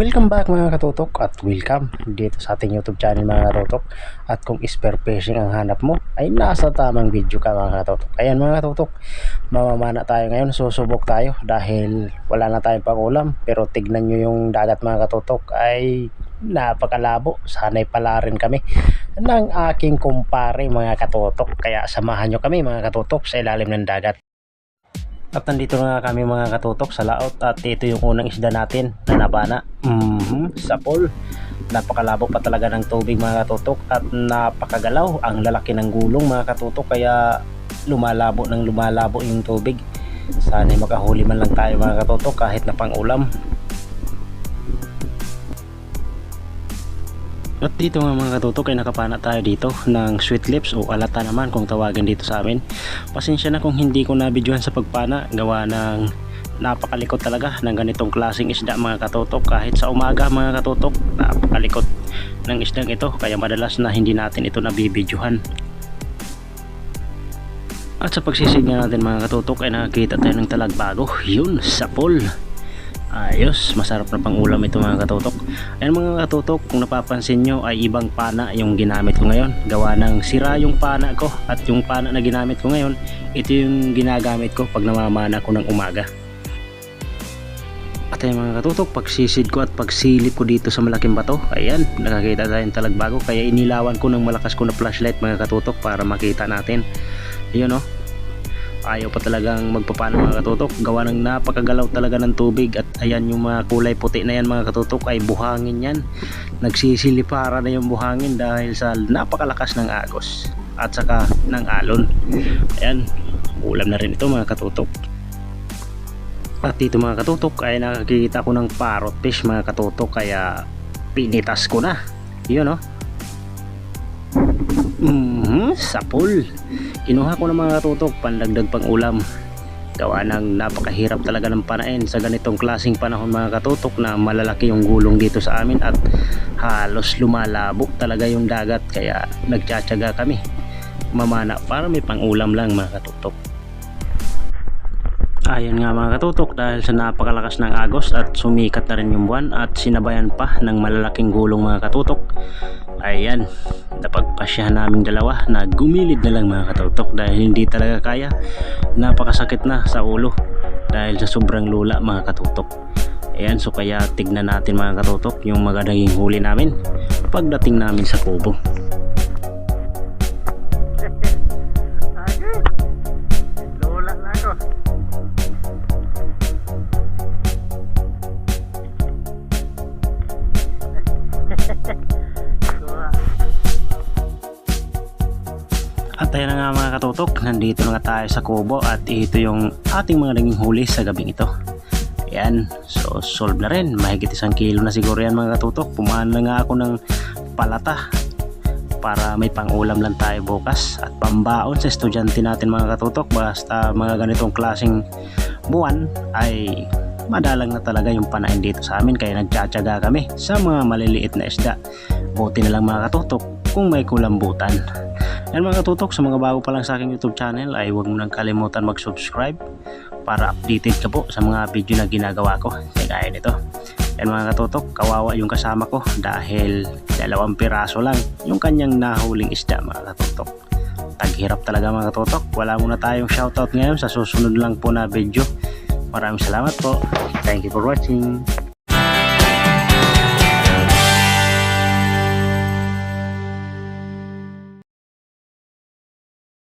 Welcome back mga katutok at welcome dito sa ating YouTube channel mga katutok. At kung spear fishing ang hanap mo ay nasa tamang video ka mga katutok. Ayan mga katutok, mamamana tayo ngayon, susubok tayo dahil wala na tayong pangulam. Pero tignan nyo yung dagat mga katutok, ay napakalabo. Sana'y pala rin kami ng aking kumpare mga katutok. Kaya samahan nyo kami mga katutok sa ilalim ng dagat. At nandito na kami mga katutok sa laot at ito yung unang isda natin na nabana. Sapol. Napakalabo pa talaga ng tubig mga katutok at napakagalaw. Ang lalaki ng gulong mga katutok kaya lumalabo ng lumalabo yung tubig. Sana'y makahuli man lang tayo mga katutok kahit na pang ulam. At dito nga mga katutok ay nakapana tayo dito ng sweet lips o alata naman kung tawagin dito sa amin. Pasensya na kung hindi ko nabidyohan sa pagpana, gawa ng napakalikot talaga ng ganitong klaseng isda mga katutok. Kahit sa umaga mga katutok, napakalikot ng isdang ito, kaya madalas na hindi natin ito nabibidyohan. At sa pagsisid nga natin mga katutok ay nakakita tayo ng talagbago. Yun, sapol. Ayos, masarap na pang ulam ito mga katutok. Ayan mga katutok, kung napapansin nyo ay ibang pana yung ginamit ko ngayon. Gawa ng sira yung pana ko at yung pana na ginamit ko ngayon, ito yung ginagamit ko pag namamana ko ng umaga. At ayan mga katutok, pagsisid ko at pagsilip ko dito sa malaking bato, ayan, nakakita tayong talagbago. Kaya inilawan ko ng malakas ko na flashlight mga katutok para makita natin. Ayun o. Ayaw pa talagang magpapano mga katutok, gawa ng napakagalaw talaga ng tubig. At ayan yung mga kulay puti na yan mga katutok ay buhangin yan. Nagsisilipara na yung buhangin dahil sa napakalakas ng agos at saka ng alon. Ayan, ulam na rin ito mga katutok. At dito mga katutok ay nakakita ko ng parrot fish mga katutok, kaya pinitas ko na. Yun o. Sapol. Kinuha ko ng mga katutok pandagdag pang ulam. Gawa ng napakahirap talaga ng panain sa ganitong klaseng panahon mga katutok na malalaki yung gulong dito sa amin at halos lumalabo talaga yung dagat, kaya nagtsatsaga kami mamana para may pang ulam lang mga katutok. Ayan nga mga katutok, dahil sa napakalakas ng agos at sumikat na rin yung buwan at sinabayan pa ng malalaking gulong mga katutok, ayan, napagpasyahan naming dalawa na gumilid na lang mga katutok dahil hindi talaga kaya. Napakasakit na sa ulo dahil sa sobrang lula mga katutok. Ayan, so kaya tignan natin mga katutok yung magandang huli namin pagdating namin sa kubo. At ayan na nga mga katutok, nandito na nga tayo sa kubo at ito yung ating mga naging huli sa gabing ito. Ayan, so solve na rin, mahigit 1 kilo na siguro yan mga katutok. Pumana na nga ako ng palata para may pang ulam lang tayo bukas at pambaon sa estudyante natin mga katutok. Basta mga ganitong klaseng buwan ay madalang na talaga yung panain dito sa amin, kaya nagtsatsaga kami sa mga maliliit na isda. Buti na lang mga katutok kung may kulambutan. Yan mga katutok, sa mga bago pa lang sa aking YouTube channel ay huwag mo nang kalimutan mag-subscribe para updated ka po sa mga video na ginagawa ko kaya nito. Yan mga katutok, kawawa yung kasama ko dahil 2 piraso lang yung kanyang nahuling isda mga katutok. Taghirap talaga mga katutok. Wala muna tayong shoutout ngayon, sa susunod lang po na video. Maraming salamat po. Thank you for watching.